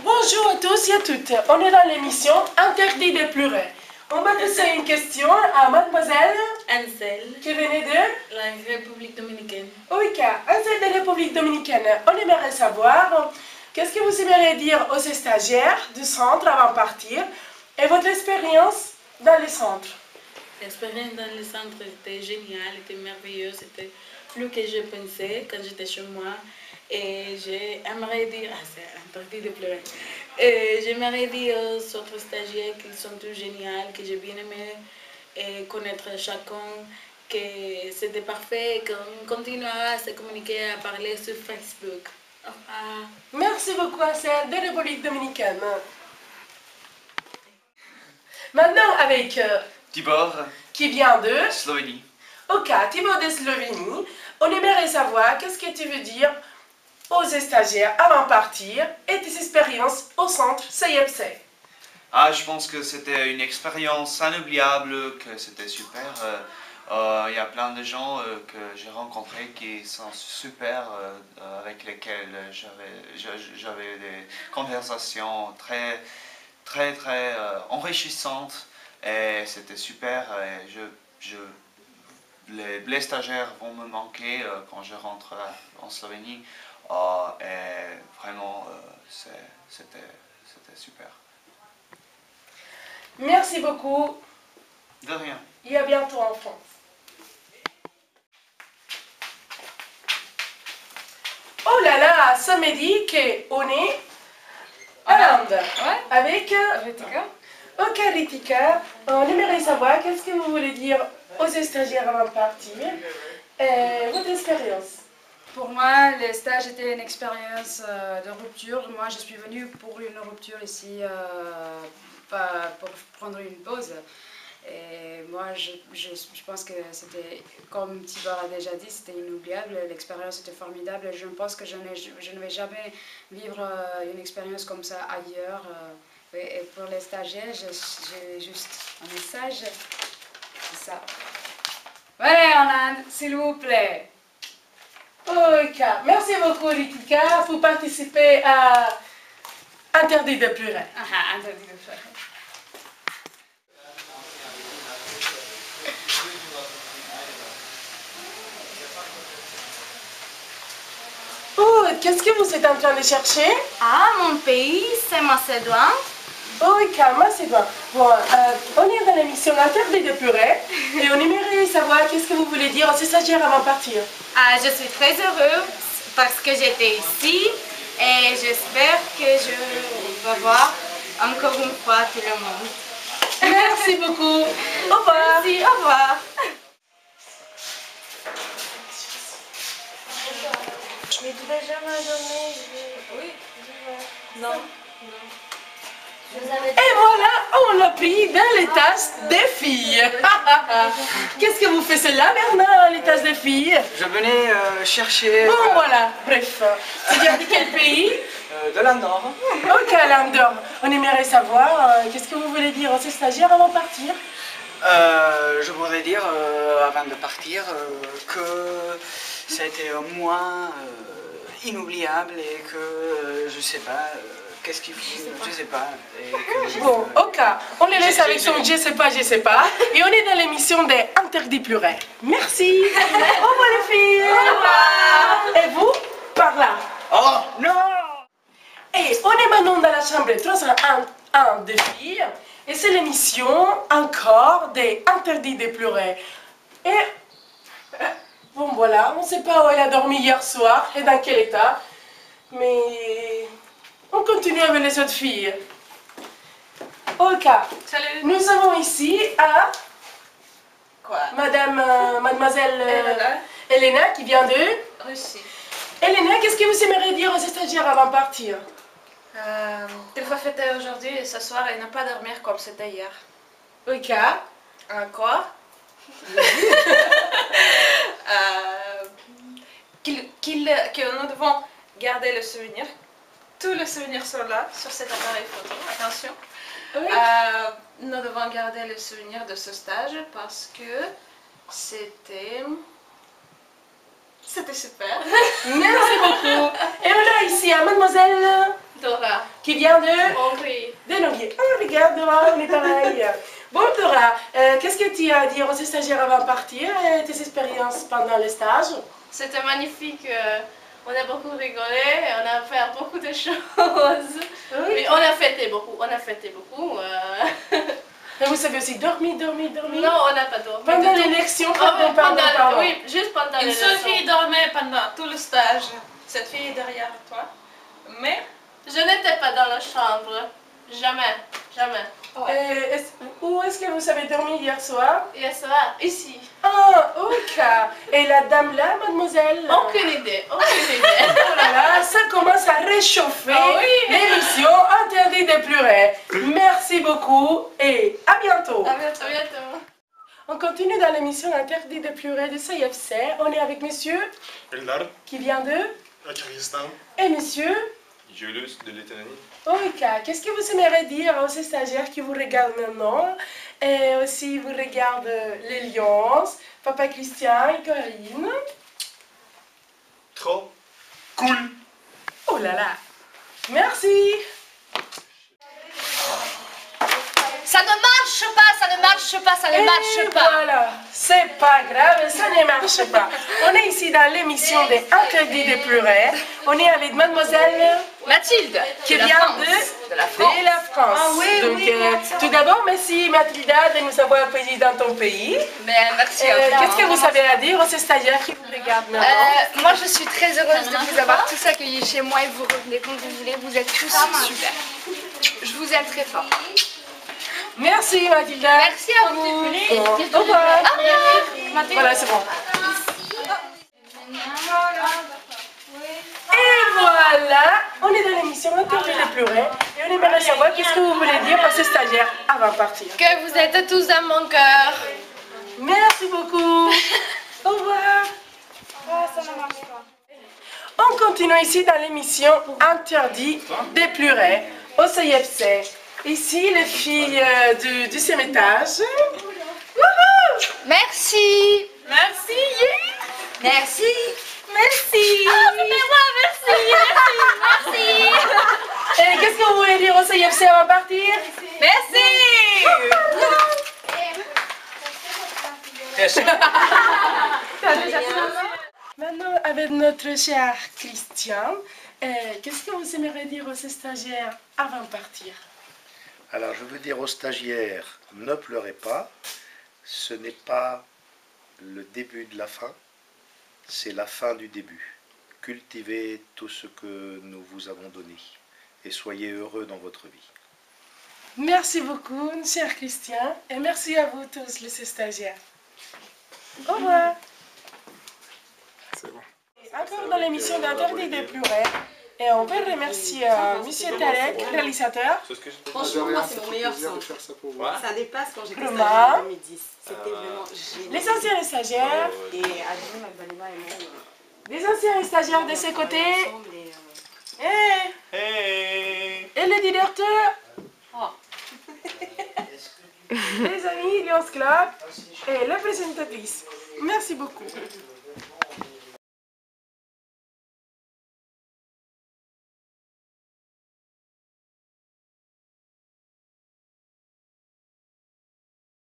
Bonjour à tous et à toutes. On est dans l'émission Interdit de pleurer. On va poser une question à mademoiselle Ansel, qui venait de la République dominicaine. Ok, Ansel de République dominicaine. On aimerait savoir qu'est-ce que vous aimeriez dire aux stagiaires du centre avant de partir et votre expérience dans le centre. L'expérience dans le centre était géniale, était merveilleuse, c'était plus que je pensais quand j'étais chez moi. Et j'aimerais dire, c'est interdit de pleurer. Et j'aimerais dire aux autres stagiaires qu'ils sont tous géniaux, que j'ai bien aimé et connaître chacun, que c'était parfait et qu'on continuera à se communiquer, à parler sur Facebook. Au revoir. Merci beaucoup Ansel de République dominicaine. Maintenant avec Tibor, qui vient de Slovénie. Ok, Tibor de Slovénie. On aimerait savoir qu'est-ce que tu veux dire aux stagiaires avant de partir et tes expériences au centre CIEPC. Ah, je pense que c'était une expérience inoubliable, que c'était super. Il y a plein de gens que j'ai rencontrés qui sont super, avec lesquels j'avais des conversations très enrichissantes. Et c'était super. Et les stagiaires vont me manquer quand je rentre en Slovénie. Et vraiment, c'était super. Merci beaucoup De rien. et à bientôt en France. Oh là là, ça me dit qu'on est à l'Inde Ouais. avec Ritika. Ok Ritika, on aimerait savoir qu'est-ce que vous voulez dire aux stagiaires avant de partir et votre expérience. Pour moi, le stage était une expérience de rupture. Moi, je suis venue pour une rupture ici, pas pour prendre une pause. Et moi, je pense que c'était, comme Tibor a déjà dit, c'était inoubliable. L'expérience était formidable. Je pense que je ne vais jamais vivre une expérience comme ça ailleurs. Et pour les stagiaires, j'ai juste un message. C'est ça. Venez en Inde, s'il vous plaît. Ok, merci beaucoup Ritika pour participer à Interdit de pleurer. Ah, interdit de faire. Oh, qu'est-ce que vous êtes en train de chercher? Ah, mon pays, c'est Macédoine. Ok, Macédoine. Bon, on est dans l'émission Interdit de pleurer et on aimerait savoir qu'est-ce que vous voulez dire aux stagiaires avant de partir. Ah, je suis très heureuse parce que j'étais ici et j'espère que je vais voir encore une fois tout le monde. Merci beaucoup. Au revoir. Merci, au revoir. Mais tu vas jamais donner. Oui. Non. Vous avez Et voilà, on l'a pris dans les tasses des filles. Qu'est-ce que vous faites là, Bernard, les tasses des filles? Je venais chercher Bon, voilà, bref. Tu viens de quel pays? de l'Andorre. Ok, l'Andorre. On aimerait savoir, qu'est-ce que vous voulez dire aux stagiaires avant de partir? Je voudrais dire, avant de partir, que ça a été un mois inoubliable et que je sais pas, qu'est-ce qu'il faut, je sais pas. Et que, Bon, ok, on les laisse avec son je sais pas, et on est dans l'émission des Interdits pleurer. Merci. Au revoir les filles. Au revoir. Et vous, par là. Oh non! Et on est maintenant dans la chambre 301 des filles, et c'est l'émission encore des Interdits de pleurer. Et bon voilà, on ne sait pas où elle a dormi hier soir et dans quel état, mais on continue avec les autres filles. Ok, Salut. nous avons ici à Quoi? mademoiselle Elena. Elena qui vient de Russie. Elena, qu'est-ce que vous aimeriez dire aux stagiaires avant de partir? Il faut fêter aujourd'hui et ce soir et ne pas dormir comme c'était hier. Ok. Encore. Que nous devons garder le souvenir. Tous les souvenirs sont là, sur cet appareil photo. Attention. Oui. Nous devons garder le souvenir de ce stage parce que c'était C'était super. Merci beaucoup. Et on a ici à mademoiselle Dora, qui vient de Hongrie. Hongrie. Ah, regarde, Dora, on est pareil. Bon, Dora, qu'est-ce que tu as à dire aux stagiaires avant de partir et tes expériences pendant les stages? C'était magnifique. On a beaucoup rigolé, on a fait beaucoup de choses. Oui. Mais on a fêté beaucoup, Et vous savez aussi dormir. Non, on n'a pas dormi. Pendant l'élection, pardon. Oui, juste pendant Une l'élection. seule fille dormait pendant tout le stage. Cette fille est derrière toi. Mais Je n'étais pas dans la chambre. Jamais. Où est-ce que vous avez dormi hier soir? Hier soir, ici. Ah, ok. Et la dame là, mademoiselle? Aucune idée. Oh là là, ça commence à réchauffer Ah oui. l'émission Interdit de pleurer. Merci beaucoup et à bientôt. À bientôt. On continue dans l'émission Interdit de pleurer de CIFC. On est avec monsieur Eldar, qui vient de Kyrgyzstan, et monsieur. Julius de Lettonie. Ok, qu'est-ce que vous aimeriez dire aux stagiaires qui vous regardent maintenant et aussi vous regardent les Lions, Papa Christian et Corinne? Trop cool. Oh là là, merci. Ça ne marche pas. Voilà, c'est pas grave, ça ne marche pas. On est ici dans l'émission des Interdits de pleurer. On est avec mademoiselle Mathilde, qui vient de la France. Ah oui, Donc, oui, tout d'abord, merci Mathilda de nous avoir accueillis dans ton pays. merci à vous. Qu'est-ce que vous avez à dire aux stagiaires qui vous regardent maintenant? Moi, je suis très heureuse de vous avoir tous accueillis chez moi et vous revenez quand vous voulez. Vous êtes tous super. Je vous aime très fort. Merci Mathilda. Merci à vous. Au revoir. Voilà, c'est bon. Et voilà, on est dans l'émission Interdit de pleurer et on aimerait savoir qu'est-ce que vous voulez dire à ces stagiaires avant de partir. Que vous êtes tous dans mon cœur. Merci beaucoup. Au revoir. On continue ici dans l'émission Interdit de pleurer au CIFC. Ici, les filles du 2e étage. Merci. merci. Merci. Merci. Ah, c'était moi, merci. Et qu'est-ce que vous voulez dire au CIFC avant de partir? Maintenant, avec notre cher Christian, qu'est-ce que vous aimeriez dire aux stagiaires avant de partir? Alors, je veux dire aux stagiaires, ne pleurez pas, ce n'est pas le début de la fin, c'est la fin du début. Cultivez tout ce que nous vous avons donné et soyez heureux dans votre vie. Merci beaucoup, cher Christian, et merci à vous tous, les stagiaires. Au revoir. C'est bon. Encore dans l'émission d'Interdit de pleurer, et on veut remercier Monsieur Tarek, réalisateur. Franchement, moi, c'est mon meilleur son. Ça dépasse quand j'étais stagiaire Roma. en 2010. C'était vraiment génial. Les anciens stagiaires, Et Adjou, Magdalena et moi, les anciens stagiaires de ses côtés, ensemble et... et le directeur, les amis, Lions Club et la présentatrice. Merci beaucoup.